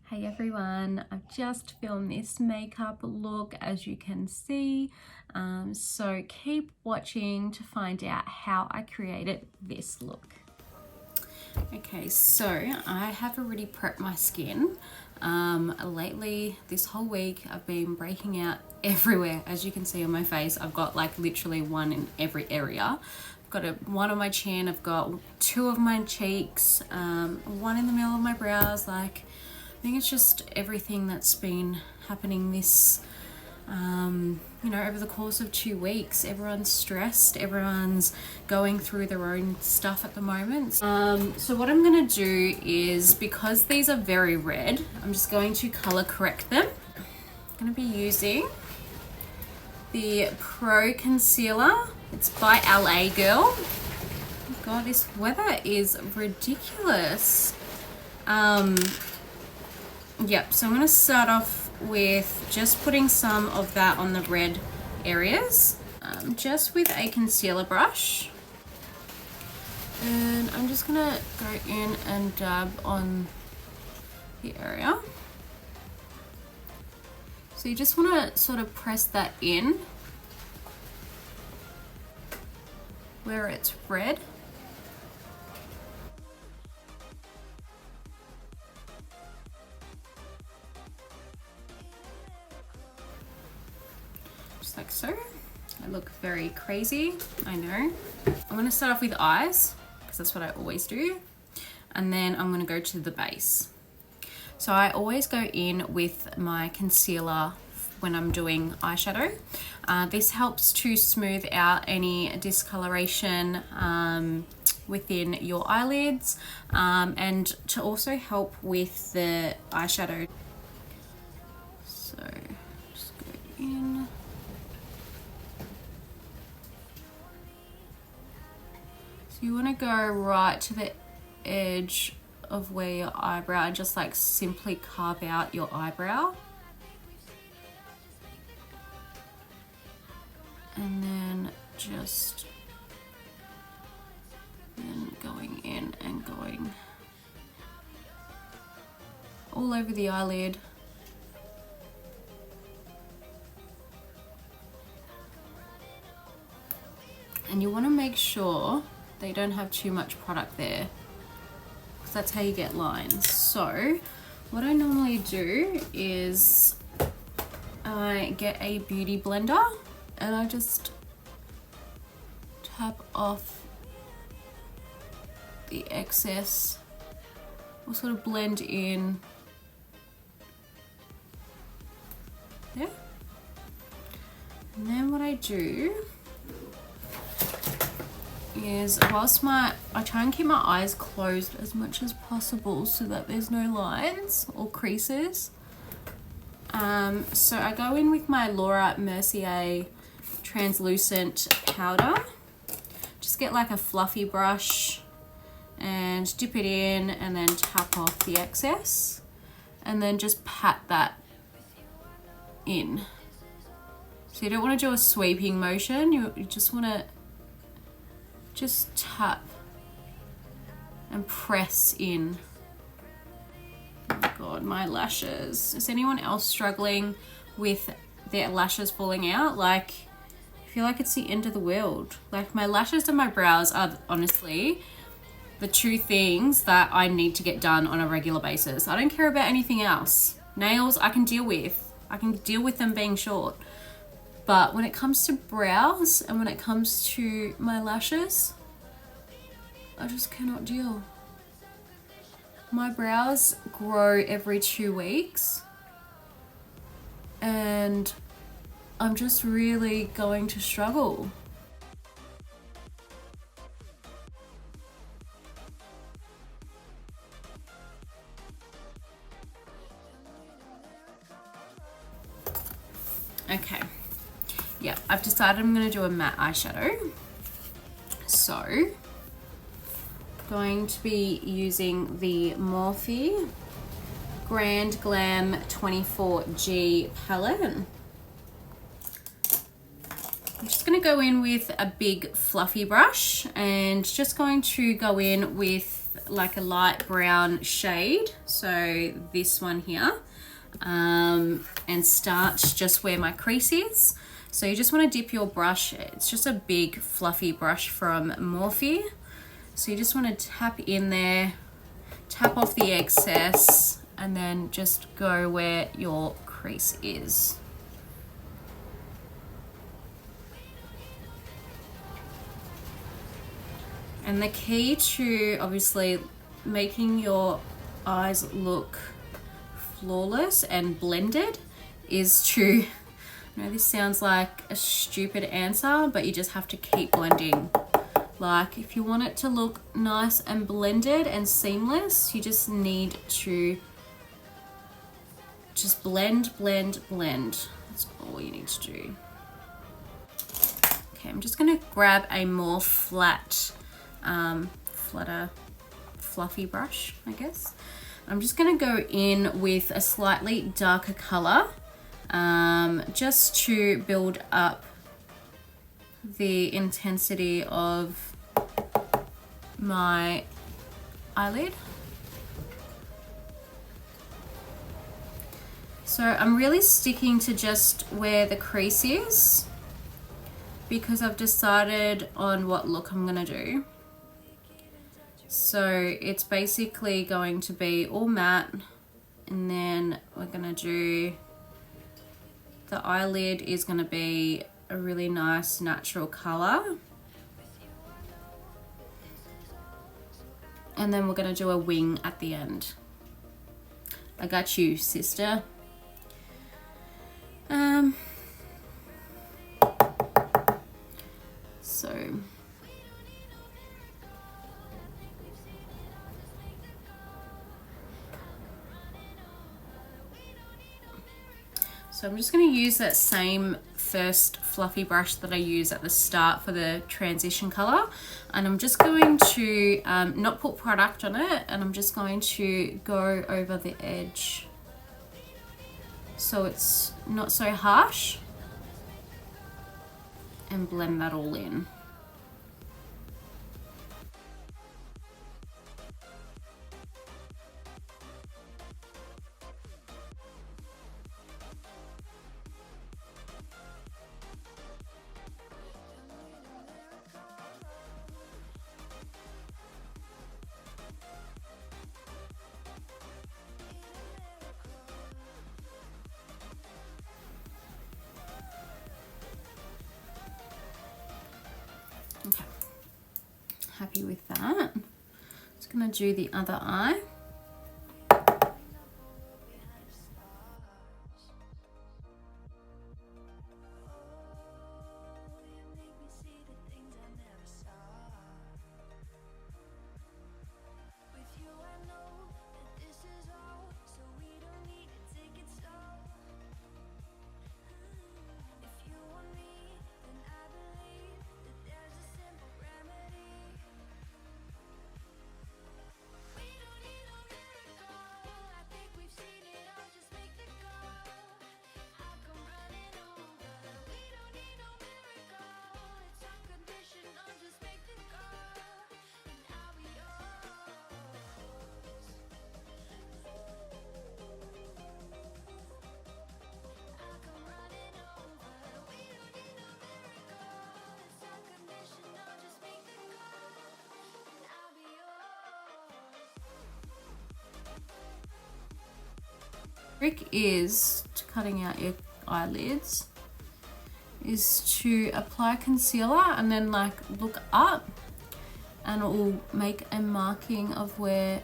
Hey everyone, I've just filmed this makeup look as you can see, so keep watching to find out how I created this look. Okay, so I have already prepped my skin. Lately, this whole week, I've been breaking out everywhere. As you can see on my face, I've got like literally one in every area. I've got one on my chin, I've got two of my cheeks, one in the middle of my brows. Like, I think it's just everything that's been happening this over the course of 2 weeks. Everyone's stressed, everyone's going through their own stuff at the moment. So what I'm gonna do is, because these are very red, I'm just going to color correct them. I'm gonna be using the Pro Concealer. It's by LA Girl. Oh God, this weather is ridiculous. Yep, so I'm gonna start off with just putting some of that on the red areas, just with a concealer brush, and I'm just gonna go in and dab on the area. So you just want to sort of press that in where it's red. Like so. I look very crazy, I know. I'm gonna start off with eyes, because that's what I always do, and then I'm gonna go to the base. So I always go in with my concealer when I'm doing eyeshadow. This helps to smooth out any discoloration within your eyelids, and to also help with the eyeshadow. So just go in. So you want to go right to the edge of where your eyebrow, and just like simply carve out your eyebrow. And then just going in and going all over the eyelid. And you want to make sure they don't have too much product there, because that's how you get lines. So what I normally do is I get a beauty blender and I just tap off the excess, or sort of blend in there. And then what I do is, whilst I try and keep my eyes closed as much as possible so that there's no lines or creases. So I go in with my Laura Mercier translucent powder. Just get like a fluffy brush and dip it in, and then tap off the excess, and then just pat that in. So you don't want to do a sweeping motion, you just want to just tap and press in. Oh my God, my lashes. Is anyone else struggling with their lashes falling out? Like, I feel like it's the end of the world. Like, my lashes and my brows are honestly the two things that I need to get done on a regular basis. I don't care about anything else. Nails, I can deal with. I can deal with them being short. But when it comes to brows and when it comes to my lashes, I just cannot deal. My brows grow every 2 weeks, and I'm just really going to struggle. Okay. Yeah, I've decided I'm going to do a matte eyeshadow. So, going to be using the Morphe Grand Glam 24G palette. I'm just going to go in with a big fluffy brush, and just going to go in with like a light brown shade, so this one here, and start just where my crease is. So you just want to dip your brush, it's just a big fluffy brush from Morphe. So you just want to tap in there, tap off the excess, and then just go where your crease is. And the key to obviously making your eyes look flawless and blended is to, I know this sounds like a stupid answer, but you just have to keep blending. Like if you want it to look nice and blended and seamless, you just need to just blend, blend, blend. That's all you need to do. Okay, I'm just gonna grab a more flatter, fluffy brush, I guess. I'm just gonna go in with a slightly darker color, just to build up the intensity of my eyelid. So I'm really sticking to just where the crease is because I've decided on what look I'm gonna do. So it's basically going to be all matte, and then we're gonna do, the eyelid is gonna be a really nice natural color. And then we're gonna do a wing at the end. I got you, sister. So I'm just going to use that same first fluffy brush that I use at the start for the transition color, and I'm just going to not put product on it, and I'm just going to go over the edge so it's not so harsh, and blend that all in. Okay, happy with that. Just gonna do the other eye. Trick is to cutting out your eyelids is to apply concealer and then like look up, and it will make a marking of where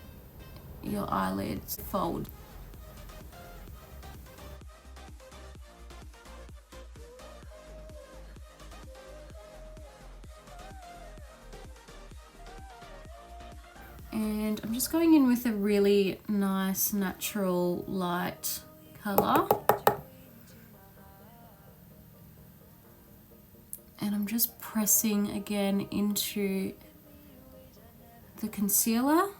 your eyelids fold. And I'm just going in with a really nice natural light color, and I'm just pressing again into the concealer.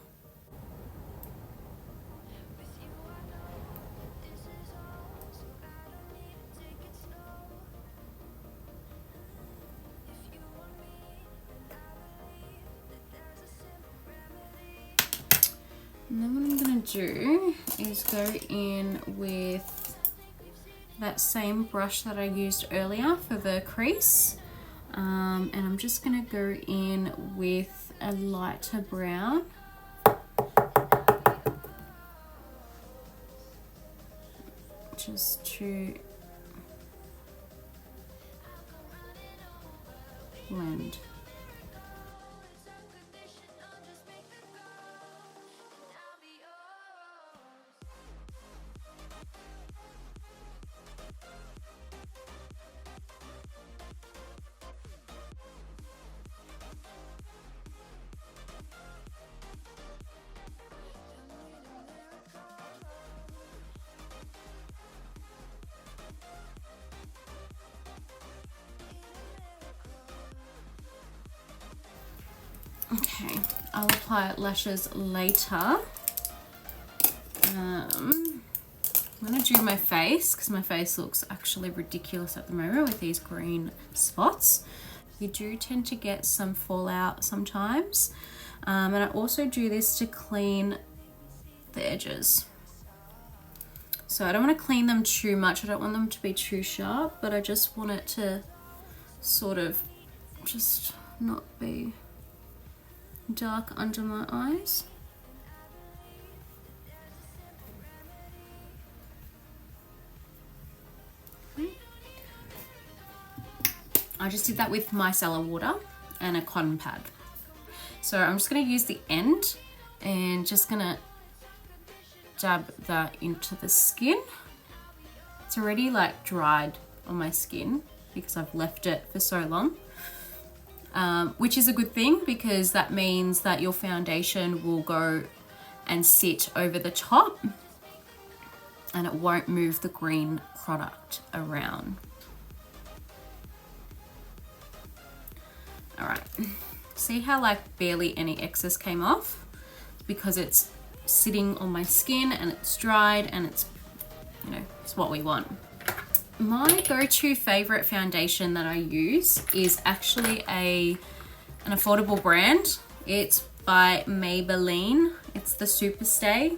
do is go in with that same brush that I used earlier for the crease. And I'm just going to go in with a lighter brown. Just to blend. Okay, I'll apply lashes later. I'm gonna do my face because my face looks actually ridiculous at the moment with these green spots. You do tend to get some fallout sometimes. And I also do this to clean the edges. So I don't want to clean them too much. I don't want them to be too sharp, but I just want it to sort of just not be dark under my eyes. I just did that with micellar water and a cotton pad. So I'm just going to use the end and just going to dab that into the skin. It's already like dried on my skin because I've left it for so long. Which is a good thing because that means that your foundation will go and sit over the top and it won't move the green product around. All right, see how like barely any excess came off? Because it's sitting on my skin and it's dried and it's, you know, it's what we want. My go-to favorite foundation that I use is actually an affordable brand. It's by Maybelline. It's the Superstay.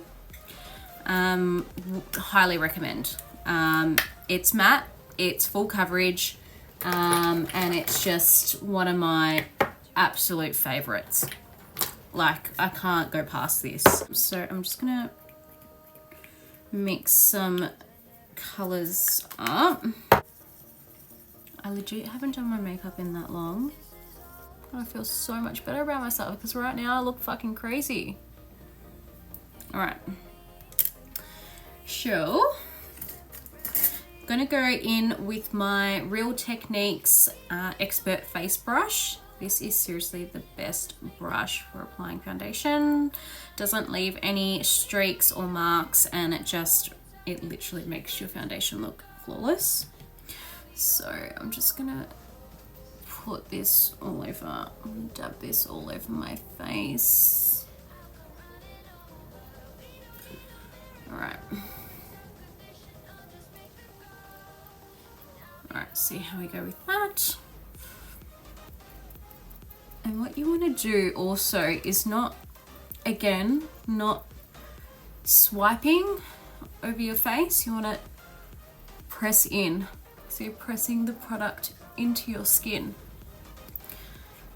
Highly recommend. It's matte, it's full coverage, and it's just one of my absolute favorites. Like, I can't go past this. So I'm just gonna mix some colors up. I legit haven't done my makeup in that long. I feel so much better about myself because right now I look fucking crazy. All right. So, I'm gonna go in with my Real Techniques Expert Face Brush. This is seriously the best brush for applying foundation. Doesn't leave any streaks or marks, and it literally makes your foundation look flawless. So I'm just gonna put this all over, dab this all over my face. All right. All right, see how we go with that. And what you want to do also is not swiping over your face. You want to press in. So you're pressing the product into your skin.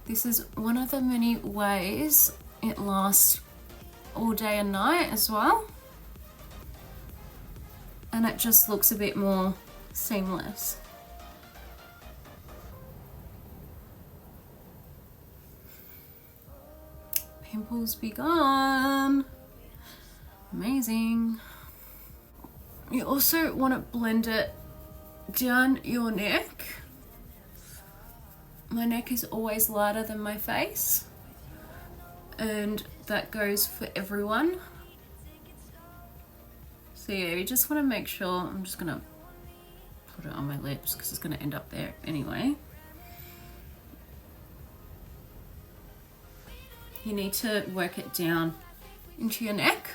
This is one of the many ways it lasts all day and night as well. And it just looks a bit more seamless. Pimples be gone. Amazing. You also want to blend it down your neck. My neck is always lighter than my face, and that goes for everyone. So yeah, you just want to make sure. I'm just gonna put it on my lips because it's gonna end up there anyway. You need to work it down into your neck.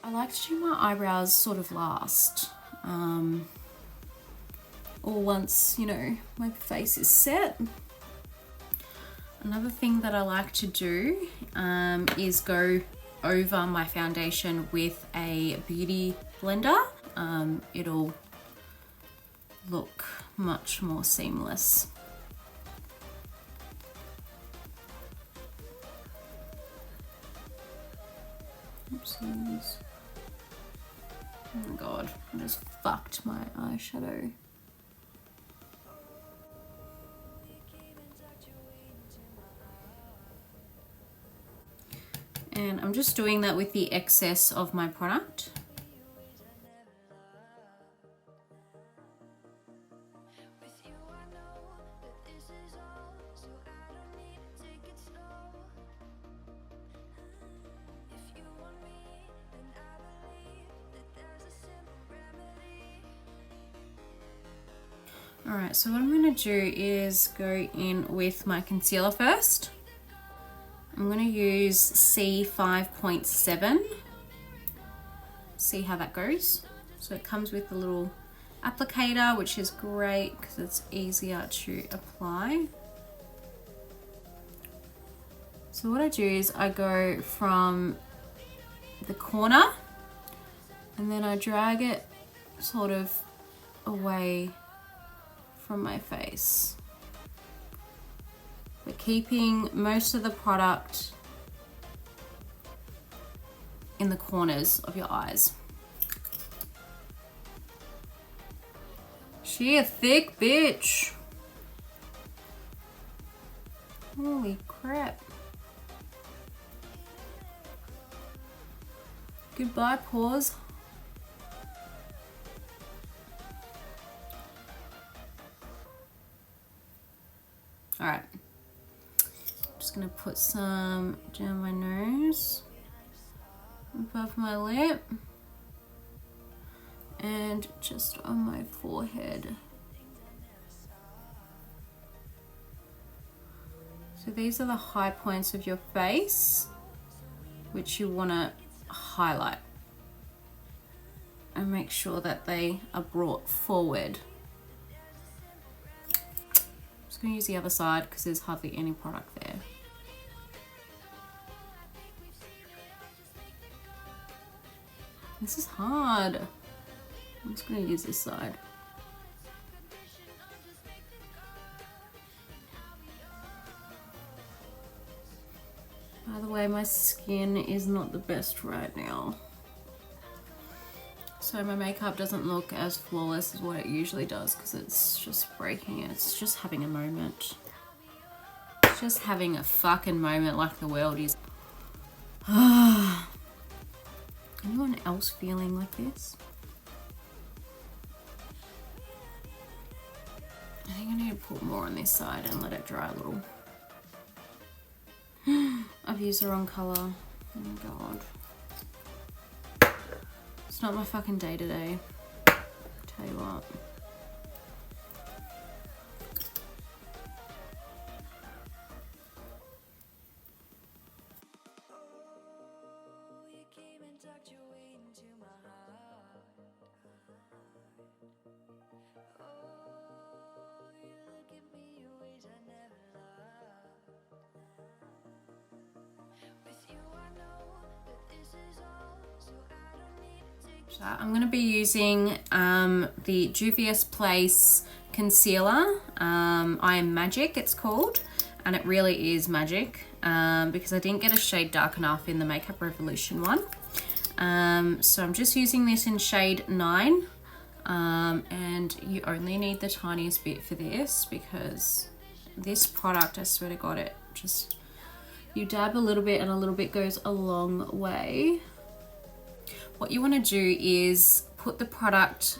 I like to do my eyebrows sort of last. Or once, you know, my face is set. Another thing that I like to do is go over my foundation with a beauty blender. It'll look much more seamless. Oopsies. Oh my god, I just fucked my eyeshadow. And I'm just doing that with the excess of my product. Alright, so what I'm going to do is go in with my concealer first. I'm going to use C5.7. See how that goes. So it comes with a little applicator, which is great because it's easier to apply. So what I do is I go from the corner and then I drag it sort of away from my face, but keeping most of the product in the corners of your eyes. She a thick bitch. Holy crap. Goodbye, pores. All right, just gonna put some down my nose, above my lip, and just on my forehead. So these are the high points of your face, which you wanna highlight and make sure that they are brought forward. I'm going to use the other side because there's hardly any product there. This is hard. I'm just going to use this side. By the way, my skin is not the best right now. So my makeup doesn't look as flawless as what it usually does because it's just breaking it. It's just having a moment. It's just having a fucking moment like the world is. Anyone else feeling like this? I think I need to put more on this side and let it dry a little. I've used the wrong colour. Oh my god. It's not my fucking day today. Tell you what. So I'm going to be using the Juvia's Place concealer. I Am Magic it's called, and it really is magic because I didn't get a shade dark enough in the Makeup Revolution one. So I'm just using this in shade 9, and you only need the tiniest bit for this because this product, I swear to God, it just, you dab a little bit and a little bit goes a long way. What you want to do is put the product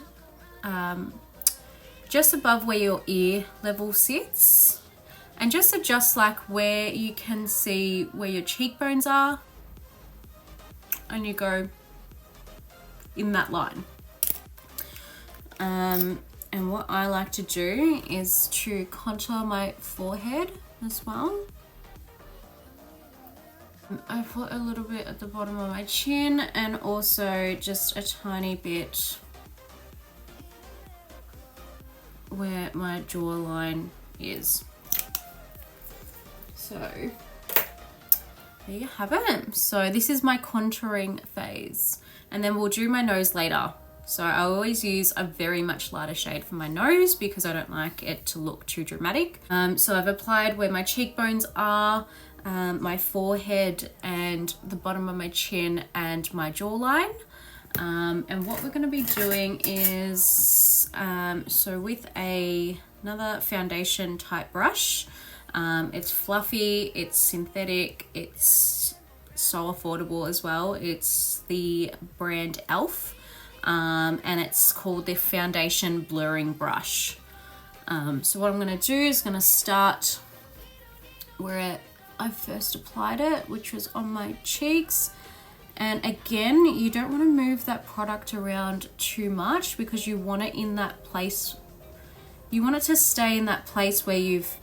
just above where your ear level sits and just adjust like where you can see where your cheekbones are, and you go in that line. And what I like to do is to contour my forehead as well. I put a little bit at the bottom of my chin and also just a tiny bit where my jawline is. So there you have it. So this is my contouring phase, and then we'll do my nose later. So I always use a very much lighter shade for my nose because I don't like it to look too dramatic. So I've applied where my cheekbones are, my forehead and the bottom of my chin and my jawline. And what we're going to be doing is, so with another foundation type brush, it's fluffy, it's synthetic, it's so affordable as well. It's the brand e.l.f. And it's called the Foundation Blurring Brush. So what I'm going to do is going to start where I first applied it, which was on my cheeks. And again, you don't want to move that product around too much because you want it in that place. You want it to stay in that place where you've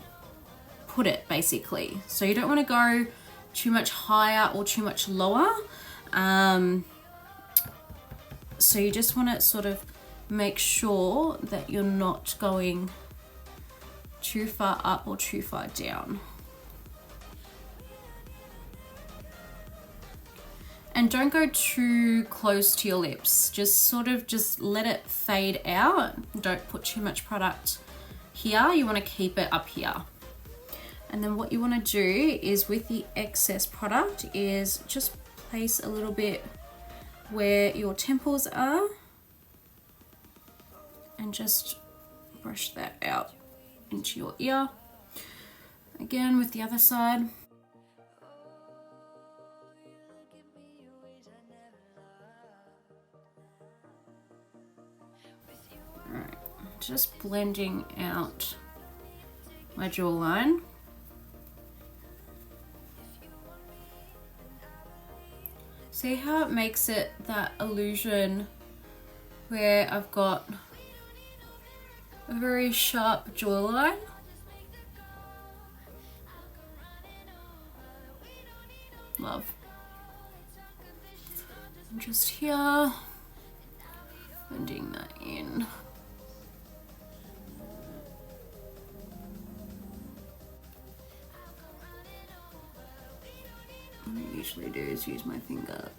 put it, basically. So you don't want to go too much higher or too much lower. So you just want to sort of make sure that you're not going too far up or too far down. And don't go too close to your lips. Just sort of just let it fade out. Don't put too much product here. You want to keep it up here. And then what you want to do is with the excess product is just place a little bit where your temples are and just brush that out into your ear. Again with the other side. Alright, just blending out my jawline. See how it makes it that illusion where I've got a very sharp jawline? Love. I'm just here, blending that in. What I usually do is use my finger.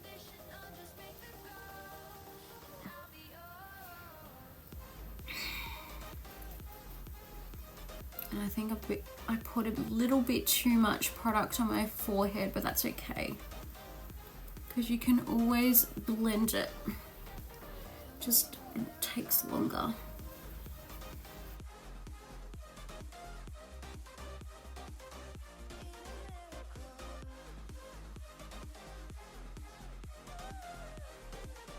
And I think I put a little bit too much product on my forehead, but that's okay. Because you can always blend it. Just it takes longer.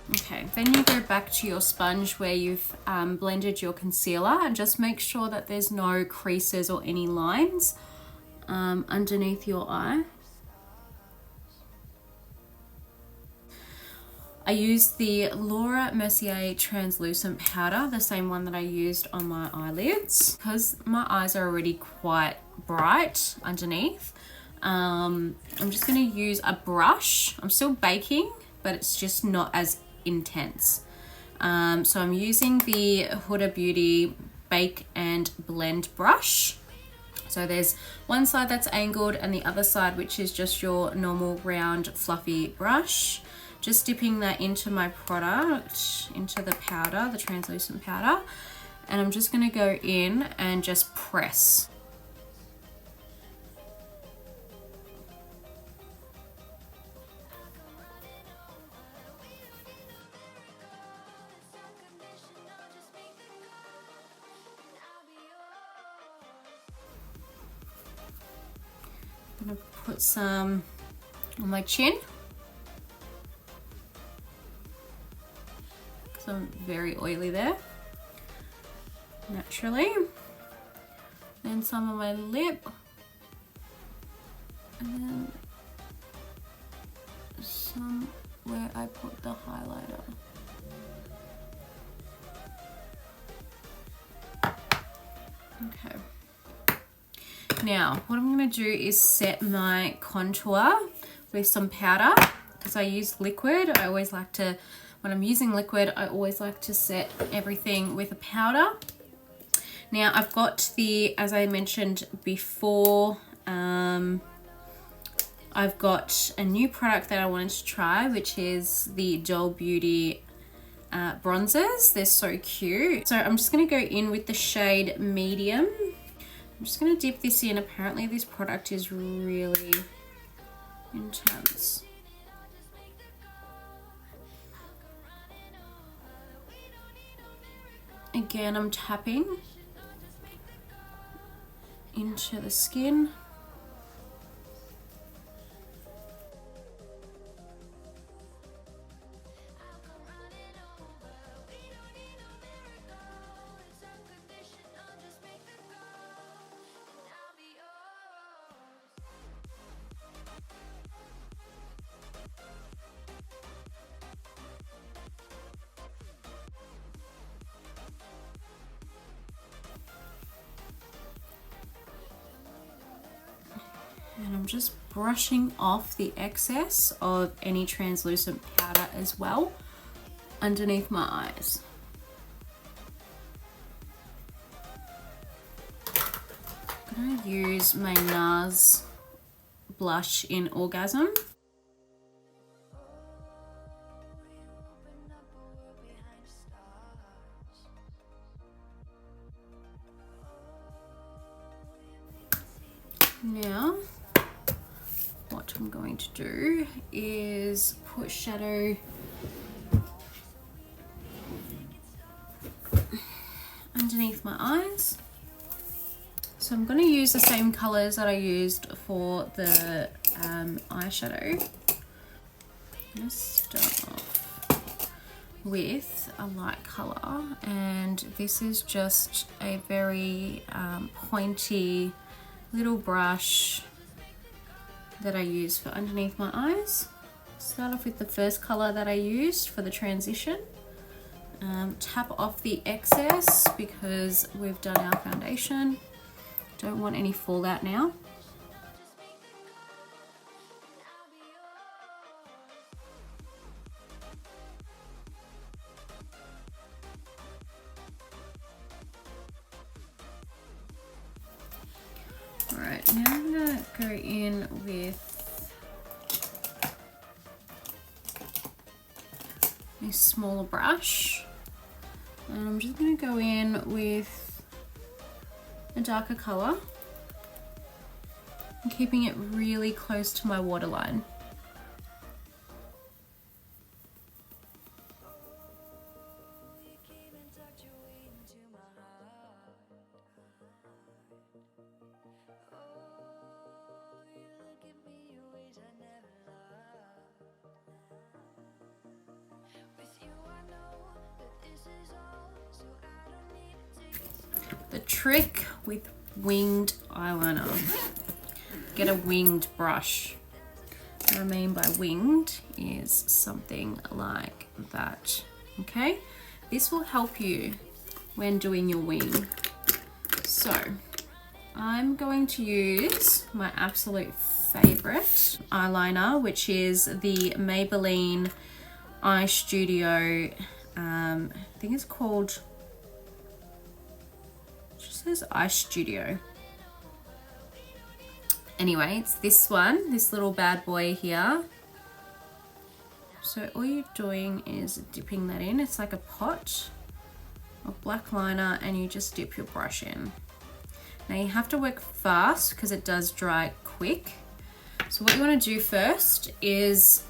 Okay, then you go back to your sponge where you've blended your concealer and just make sure that there's no creases or any lines underneath your eye. I used the Laura Mercier translucent powder, the same one that I used on my eyelids, because my eyes are already quite bright underneath. I'm just going to use a brush. I'm still baking, but it's just not as intense. So I'm using the Huda Beauty Bake and Blend brush. So there's one side that's angled and the other side which is just your normal round fluffy brush. Just dipping that into my product, into the powder, the translucent powder, and I'm just going to go in and just press. I'm going to put some on my chin. Because I'm very oily there, naturally. Then some on my lip. And then some where I put the highlighter. Okay. Now, what I'm going to do is set my contour with some powder because I use liquid. I always like to, when I'm using liquid, I always like to set everything with a powder. Now I've got the, as I mentioned before, I've got a new product that I wanted to try, which is the Doll Beauty bronzers. They're so cute. So I'm just going to go in with the shade medium. I'm just going to dip this in. Apparently this product is really intense. Again, I'm tapping into the skin. And I'm just brushing off the excess of any translucent powder as well underneath my eyes. I'm going to use my NARS blush in Orgasm. Now, what I'm going to do is put shadow underneath my eyes. So I'm going to use the same colors that I used for the eyeshadow. I'm going to start off with a light color, and this is just a very pointy little brush that I use for underneath my eyes. Start off with the first color that I used for the transition. Tap off the excess because we've done our foundation. Don't want any fallout now. Alright, now I'm going to go in with a smaller brush, and I'm just going to go in with a darker color and keeping it really close to my waterline. The trick with winged eyeliner, get a winged brush. What I mean by winged is something like that, okay? This will help you when doing your wing. So I'm going to use my absolute favorite eyeliner, which is the Maybelline Eye Studio, I think it's called, says Eye Studio. Anyway, it's this one, this little bad boy here. So all you're doing is dipping that in. It's like a pot of black liner, and you just dip your brush in. Now you have to work fast because it does dry quick. So what you want to do first is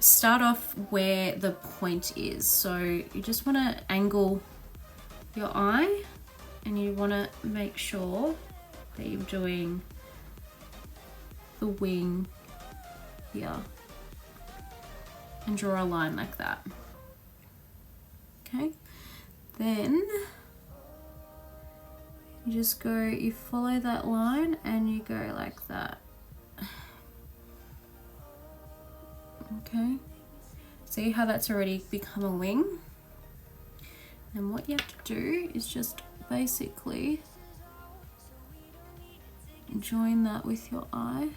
start off where the point is. So you just want to angle your eye, and you want to make sure that you're doing the wing here and draw a line like that. Okay, then you just go, you follow that line and you go like that. Okay, see how that's already become a wing? And what you have to do is just basically join that with your eye.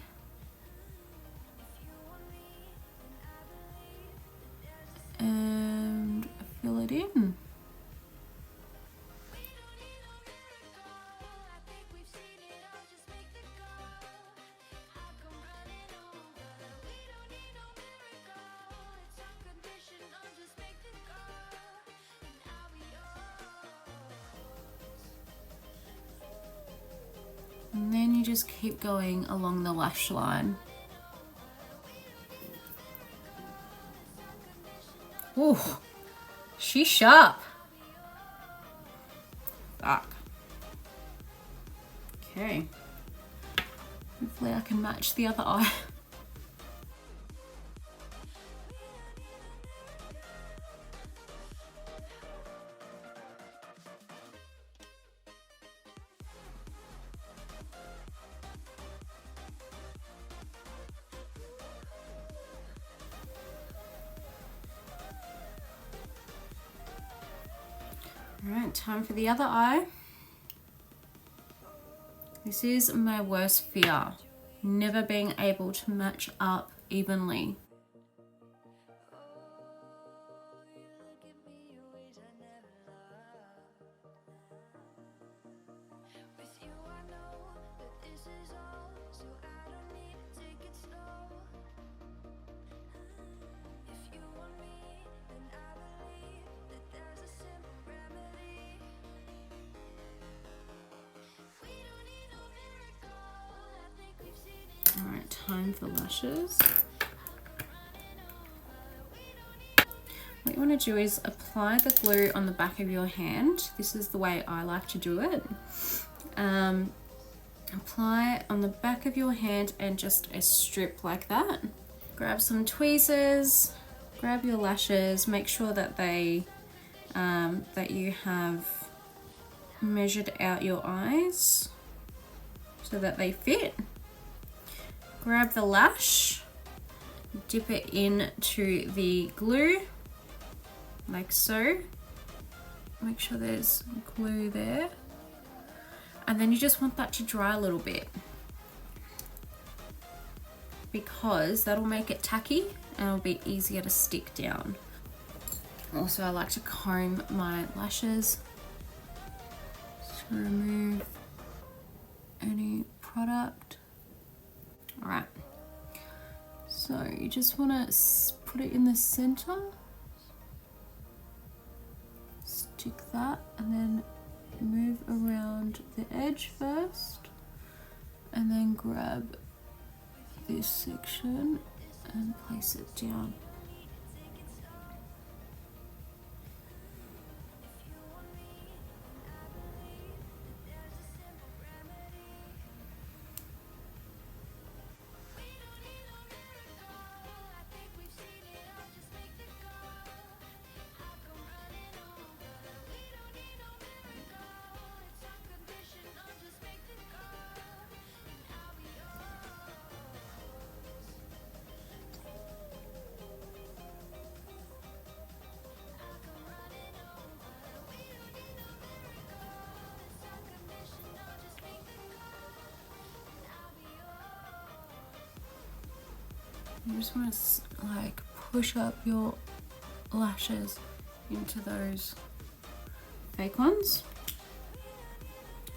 and fill it in. And then you just keep going along the lash line. Ooh, she's sharp. Fuck. Okay. Hopefully I can match the other eye. Alright, time for the other eye. This is my worst fear, never being able to match up evenly. Alright, time for lashes. What you want to do is apply the glue on the back of your hand. This is the way I like to do it. Apply on the back of your hand and just a strip like that. Grab some tweezers, grab your lashes, make sure that they that you have measured out your eyes so that they fit. Grab the lash, dip it into the glue, like so. Make sure there's glue there. And then you just want that to dry a little bit, because that'll make it tacky and it'll be easier to stick down. Also, I like to comb my lashes to remove any product. Alright, so you just want to put it in the center, stick that, and then move around the edge first, and then grab this section and place it down. You just want to like push up your lashes into those fake ones.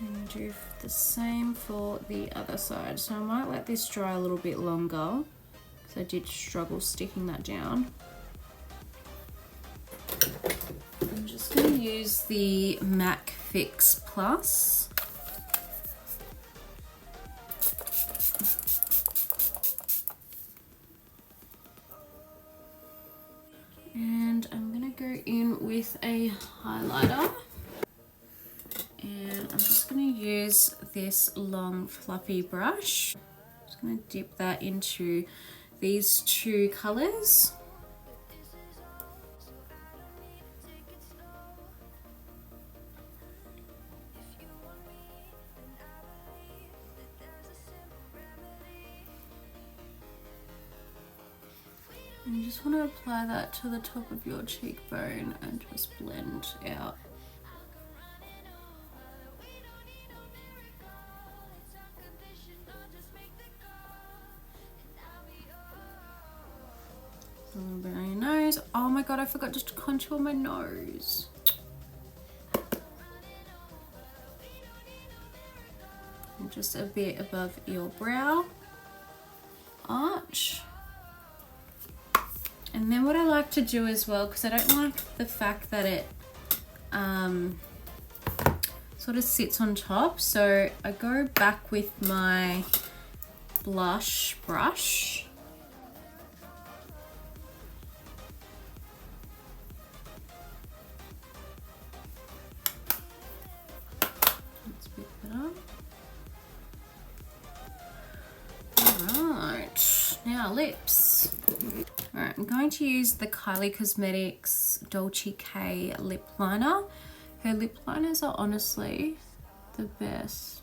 And do the same for the other side. So I might let this dry a little bit longer because I did struggle sticking that down. I'm just going to use the MAC Fix Plus. And I'm going to go in with a highlighter. And I'm just going to use this long fluffy brush. Just going to dip that into these two colors. And you just want to apply that to the top of your cheekbone and just blend out. A little bit on your nose. Oh my god, I forgot just to contour my nose. And just a bit above your brow arch. And then what I like to do as well, because I don't like the fact that it sort of sits on top, so I go back with my blush brush. That's a bit better. Alright, now lips. Alright, I'm going to use the Kylie Cosmetics Dolce K lip liner. Her lip liners are honestly the best.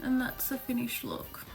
And that's the finished look.